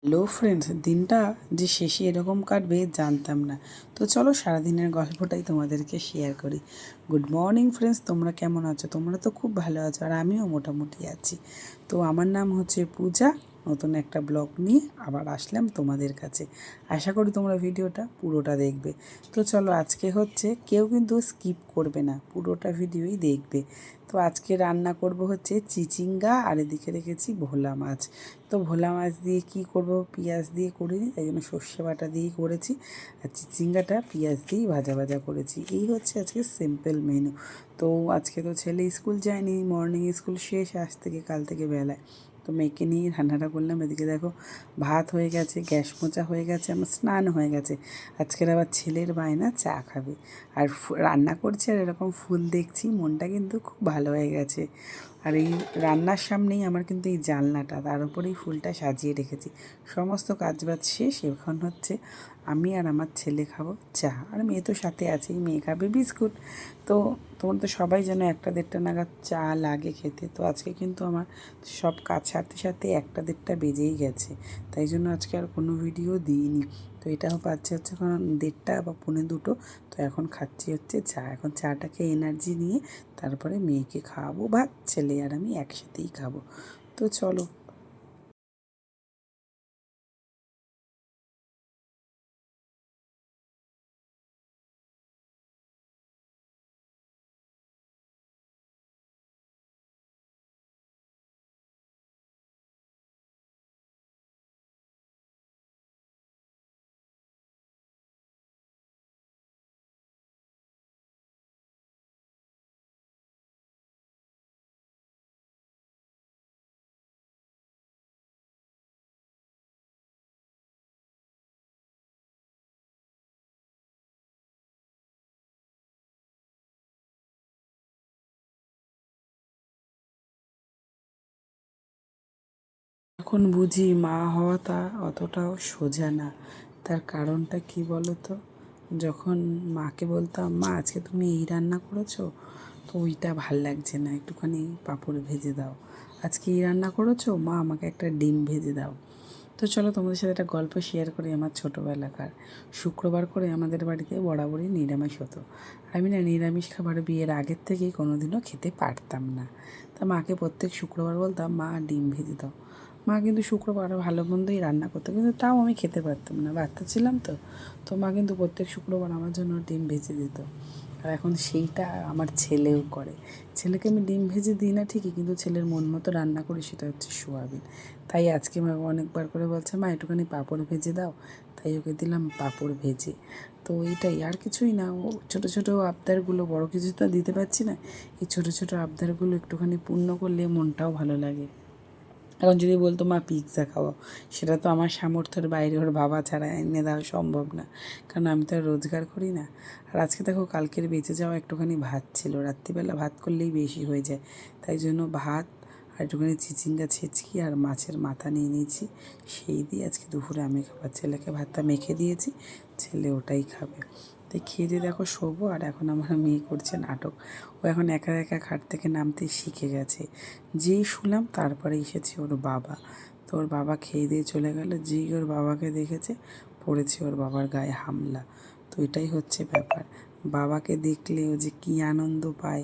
Hello friends, দিনটা যে শেষে এরকম কাটবে জানতাম না। তো চলো সারাদিনের গল্পটাই তোমাদেরকে শেয়ার করি। গুড মর্নিং ফ্রেন্ডস, তোমরা কেমন আছো? তোমরা তো খুব ভালো আছো আর আমিও মোটামুটি আছি। তো আমার নাম হচ্ছে পূজা। নতুন একটা ব্লগ নিয়ে আবার আসলাম তোমাদের কাছে। আশা করি তোমরা ভিডিওটা পুরোটা দেখবে। তো চলো, আজকে হচ্ছে কেউ কিন্তু স্কিপ করবে না, পুরোটা ভিডিওই দেখবে। তো আজকে রান্না করব হচ্ছে চিচিঙ্গা, আর এদিকে রেখেছি ভোলা মাছ। তো ভোলা মাছ দিয়ে কি করব, পেঁয়াজ দিয়ে করিনি, তাই জন্য সর্ষে বাটা দিয়েই করেছি। আর চিচিঙ্গাটা পেঁয়াজ দিয়েই ভাজা ভাজা করেছি। এই হচ্ছে আজকে সিম্পল মেনু। তো আজকে তো ছেলে স্কুল যায়নি, মর্নিং স্কুল শেষ আজ থেকে, কাল থেকে বেলায়। তো মেয়েকে নিয়ে রান্নাটা করলাম। এদিকে দেখো ভাত হয়ে গেছে, গ্যাস মোচা হয়ে গেছে, আমার স্নান হয়ে গেছে। আজকের আবার ছেলের বায়না চা খাবে। আর রান্না করছে আর এরকম ফুল দেখছি, মনটা কিন্তু খুব ভালো হয়ে গেছে। আর এই রান্নার সামনেই আমার কিন্তু এই জানলাটা, তার উপরেই ফুলটা সাজিয়ে রেখেছি। সমস্ত কাজবাজ শেষ, এখন হচ্ছে আমি আর আমার ছেলে খাবো চা, আর মেয়ে তো সাথে আছেই, মেয়ে খাবে বিস্কুট। তো তোমরা তো সবাই যেন 1টা 1:30 নাগাদ চা লাগে খেতে। তো আজকে কিন্তু আমার সব কাজ সাথে সাথে 1টা 1:30 বেজেই গেছে, তাই জন্য আজকে আর কোনো ভিডিও দিইনি। তো এটাও পাচ্ছে হচ্ছে কারণ 1:30 বা 1:45। তো এখন খাচ্ছি হচ্ছে চা। এখন চাটাকে এনার্জি নিয়ে তারপরে মেয়েকে খাওয়াবো, ভাত ছেলে আর আমি একসাথেই খাবো। তো চলো। এখন বুঝি মা হওয়াটা অতটাও সোজা না। তার কারণটা কি বলো তো? যখন মাকে বলতাম, মা আজকে তুমি এই রান্না করেছো, তো ওইটা ভাল লাগছে না, একটুখানি পাঁপড় ভেজে দাও। আজকে এই রান্না করেছো, মা আমাকে একটা ডিম ভেজে দাও। তো চলো তোমাদের সাথে একটা গল্প শেয়ার করি আমার ছোটোবেলাকার। শুক্রবার করে আমাদের বাড়িতে বরাবরই নিরামিষ হতো। আমি না নিরামিষ খাবার বিয়ের আগের থেকেই কোনো দিনও খেতে পারতাম না। তা মাকে প্রত্যেক শুক্রবার বলতাম, মা ডিম ভেজে দাও। মা কিন্তু শুক্রবার ভালো মন্দই রান্না করতো, কিন্তু তাও আমি খেতে পারতাম না, বাচ্চা ছিলাম তো। তো মা কিন্তু প্রত্যেক শুক্রবার আমার জন্য ডিম ভেজে দিত। আর এখন সেইটা আমার ছেলেও করে। ছেলেকে আমি ডিম ভেজে দিই না ঠিকই, কিন্তু ছেলের মন মতো রান্না করি, সেটা হচ্ছে সোয়াবিন। তাই আজকে মা অনেকবার করে বলছে, মা একটুখানি পাঁপড় ভেজে দাও। তাই ওকে দিলাম পাঁপড় ভেজে। তো এইটাই, আর কিছুই না। ও ছোটো ছোটো আবদারগুলো, বড় কিছু তো দিতে পারছি না, এই ছোটো ছোটো আবদারগুলো একটুখানি পূর্ণ করলে মনটাও ভালো লাগে। এখন যদি বলতো মা পিৎজা খাওয়াও, সেটা তো আমার সামর্থ্যের বাইরে, ওর বাবা ছাড়া এনে দেওয়া সম্ভব না, কারণ আমি তো আর রোজগার করি না। আর আজকে দেখো কালকের বেঁচে যাওয়া একটুখানি ভাত ছিল, রাত্রিবেলা ভাত করলেই বেশি হয়ে যায়, তাই জন্য ভাত আর একটুখানি চিচিঙ্গা ছেঁচকি আর মাছের মাথা নিয়ে নিয়েছি। সেই দিয়ে আজকে দুপুরে আমি খাবার, ছেলেকে ভাতটা মেখে দিয়েছি, ছেলে ওটাই খাবে। তাই খেয়ে দিয়ে দেখো শোবো। আর এখন আমার মেয়ে করছে নাটক। ও এখন একা একা খাট থেকে নামতে শিখে গেছে। যেই শুলাম তারপরে এসেছে ওর বাবা। তো ওর বাবা খেয়ে দিয়ে চলে গেল, যেই ওর বাবাকে দেখেছে পড়েছে ওর বাবার গায়ে হামলা। তো এটাই হচ্ছে ব্যাপার। বাবাকে দেখলে ও যে কী আনন্দ পায়।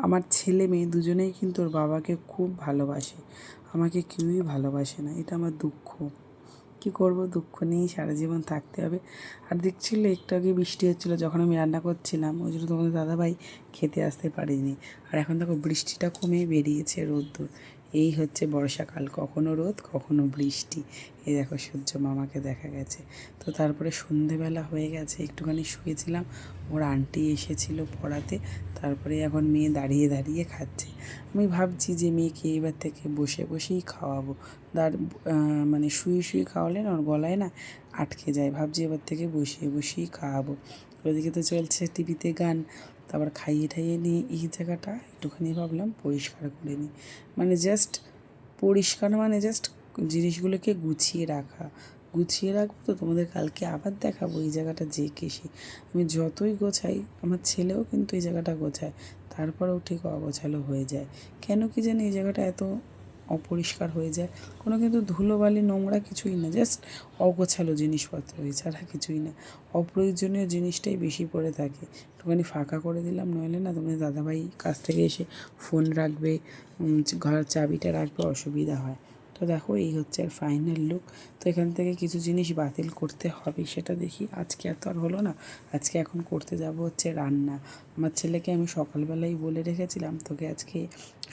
আমার ছেলে মেয়ে দুজনেই কিন্তু ওর বাবাকে খুব ভালোবাসে, আমাকে কেউই ভালোবাসে না, এটা আমার দুঃখ। কী করব, দুঃখ নিয়েই সারা জীবন থাকতে হবে। আর দেখছিলে একটু আগে বৃষ্টি হচ্ছিলো যখন আমি রান্না করছিলাম, ওই জন্য তোমাদের দাদাভাই খেতে আসতে পারিনি। আর এখন দেখো বৃষ্টিটা কমে বেরিয়েছে রোদ্দুর। এই হচ্ছে বর্ষাকাল, কখনো রোদ কখনো বৃষ্টি। এই দেখো সূর্য মামাকে দেখা গেছে। তো তারপরে সন্ধেবেলা হয়ে গেছে, একটুখানি শুয়েছিলাম, ওর আন্টি এসেছিলো পড়াতে। তারপরে এখন মেয়ে দাঁড়িয়ে দাঁড়িয়ে খাচ্ছে। আমি ভাবছি যে মেয়েকে এবার থেকে বসে বসেই খাওয়াবো। মানে শুয়ে শুয়ে খাওয়ালে না ওর গলায় না আটকে যায়, ভাবছি এবার থেকে বসিয়ে বসিয়েই খাওয়াবো। ওদিকে তো চলছে টিভিতে গান। তারপর খাইয়ে ঠাইয়ে নিয়ে এই জায়গাটা একটুখানি ভাবলাম পরিষ্কার করে নিই। মানে জাস্ট পরিষ্কার, মানে জাস্ট জিনিসগুলোকে গুছিয়ে রাখা। গুছিয়ে রাখবো তো তোমাদের কালকে আবার দেখাবো এই জায়গাটা যে কেসে। আমি যতই গোছাই, আমার ছেলেও কিন্তু এই জায়গাটা গোছায়, তারপরেও ঠিক অগোছালো হয়ে যায়। কেন কি জানি এই জায়গাটা এত অপরিষ্কার হয়ে যায়, কোনো কিন্তু ধুলোবালি নোংরা কিছুই না, জাস্ট অগোছালো জিনিসপত্র, এছাড়া কিছুই না। অপ্রয়োজনীয় জিনিসটাই বেশি পড়ে থাকে। একটুখানি ফাঁকা করে দিলাম, নইলে না তোমাদের দাদাভাই কাছ থেকে এসে ফোন রাখবে, ঘরের চাবিটা রাখবে, অসুবিধা হয়। তো দেখো এই হচ্ছে আর ফাইনাল লুক। তো এখান থেকে কিছু জিনিস বাতিল করতে হবে, সেটা দেখি। আজকে এত আর হলো না, আজকে এখন করতে যাব হচ্ছে রান্না। আমার ছেলেকে আমি সকালবেলাই বলে রেখেছিলাম তোকে আজকে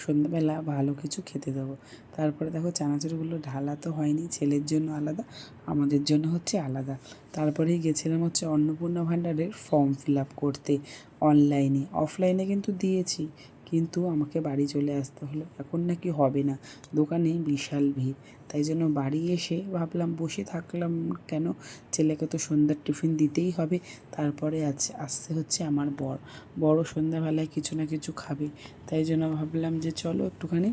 সন্ধ্যাবেলা ভালো কিছু খেতে দেবো। তারপরে দেখো চানাচুরগুলো ঢালা তো হয়নি, ছেলের জন্য আলাদা, আমাদের জন্য হচ্ছে আলাদা। তারপরেই গেছিলাম হচ্ছে অন্নপূর্ণা ভাণ্ডারের ফর্ম ফিল আপ করতে অনলাইনে। অফলাইনে কিন্তু দিয়েছি, কিন্তু আমাকে বাড়ি চলে আসতে হলো। এখন নাকি হবে না, দোকানে বিশাল ভিড়। তাই জন্য বাড়ি এসে ভাবলাম বসে থাকলাম কেন, ছেলেকে তো সন্ধ্যার টিফিন দিতেই হবে। তারপরে আসতে হচ্ছে আমার বড় সন্ধ্যাবেলায় কিছু না কিছু খাবে। তাই জন্য ভাবলাম যে চলো একটুখানি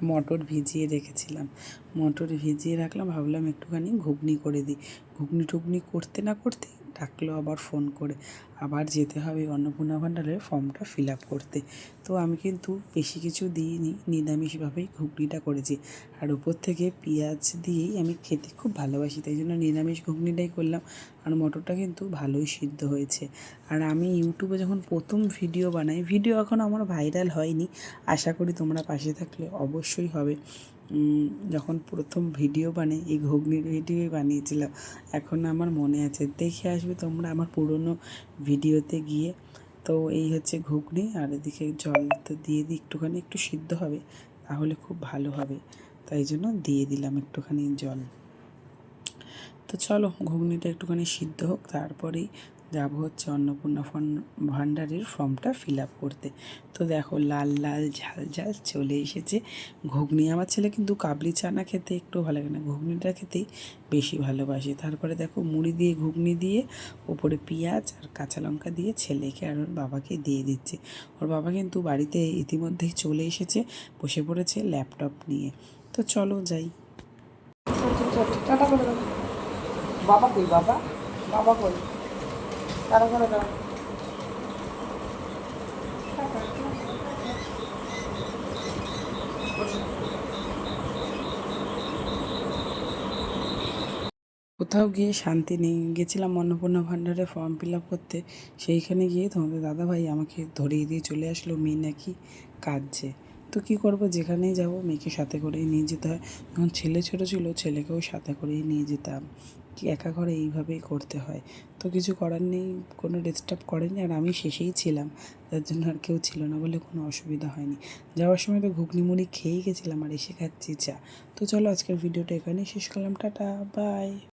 মটর ভিজিয়ে রেখেছিলাম, মটর ভিজিয়ে রাখলাম, ভাবলাম একটুখানি ঘুগনি করে দিই। ঘুগনি টুগনি করতে না করতে ডাকলো আবার ফোন করে, আবার যেতে হবে অন্নপূর্ণা ভাণ্ডারের ফর্মটা ফিল আপ করতে। তো আমি কিন্তু বেশি কিছু দিইনি, নিরামিষভাবেই ঘুগনিটা করেছি। আর উপর থেকে পেঁয়াজ দিয়েই আমি খেতে খুব ভালোবাসি, তাই জন্য নিরামিষ ঘুগনিটাই করলাম। আর মটরটা কিন্তু ভালোই সিদ্ধ হয়েছে। আর আমি ইউটিউবে যখন প্রথম ভিডিও বানাই, ভিডিও এখন আমার ভাইরাল হয়নি, আশা করি তোমরা পাশে থাকলে অবশ্যই হবে। যখন প্রথম ভিডিও বানাই এই ঘুগনির ভিডিওই বানিয়েছিলাম, এখন আমার মনে আছে, দেখে আসবে তোমরা আমার পুরনো ভিডিওতে গিয়ে। তো এই হচ্ছে ঘুগনি, আর এদিকে জল তো দিয়ে দিই একটুখানি, একটু সিদ্ধ হবে তাহলে খুব ভালো হবে, তাই জন্য দিয়ে দিলাম একটুখানি জল। তো চলো ঘুগনিটা একটুখানি সিদ্ধ হোক, তারপরেই যাবো হচ্ছে অন্নপূর্ণা ভাণ্ডারের ফর্মটা ফিল আপ করতে। তো দেখো লাল লাল ঝাল ঝাল চলে এসেছে ঘুগনি। আমার ছেলে কিন্তু কাবলি চানা খেতে একটু ভালো লাগে না, ঘুগনিটা খেতেই বেশি ভালোবাসে। তারপরে দেখো মুড়ি দিয়ে ঘুগনি দিয়ে ওপরে পেঁয়াজ আর কাঁচা লঙ্কা দিয়ে ছেলেকে আর ওর বাবাকে দিয়ে দিচ্ছে। ওর বাবা কিন্তু বাড়িতে ইতিমধ্যেই চলে এসেছে, বসে পড়েছে ল্যাপটপ নিয়ে। তো চলো যাই। বাবা কই, বাবা বাবা কই, তারা করে দাও। কোথাও গিয়ে শান্তি নেই। গেছিলাম অন্নপূর্ণা ভাণ্ডারে ফর্ম ফিল আপ করতে, সেইখানে গিয়ে তোমাদের দাদাভাই আমাকে ধরিয়ে দিয়ে চলে আসলো মেয়ে নাকি কাঁদছে। তো কী করবো, যেখানেই যাব মেয়েকে সাথে করেই নিয়ে যেতে হয়। যখন ছেলে ছোটো ছিল ছেলেকেও সাথে করেই নিয়ে যেতাম, কি একা ঘরে এইভাবেই করতে হয়। তো কিছু করার নেই, কোনো ডিস্টার্ব করেনি, আর আমি শেষেই ছিলাম, যার জন্য আর কেউ ছিল না বলে কোনো অসুবিধা হয়নি। যাওয়ার সময় তো ঘুগনি মুড়ি খেয়েই গেছিলাম, আর এসে খাচ্ছি চা। তো চলো আজকের ভিডিওটা এখানেই শেষ করলাম, টাটা বাই।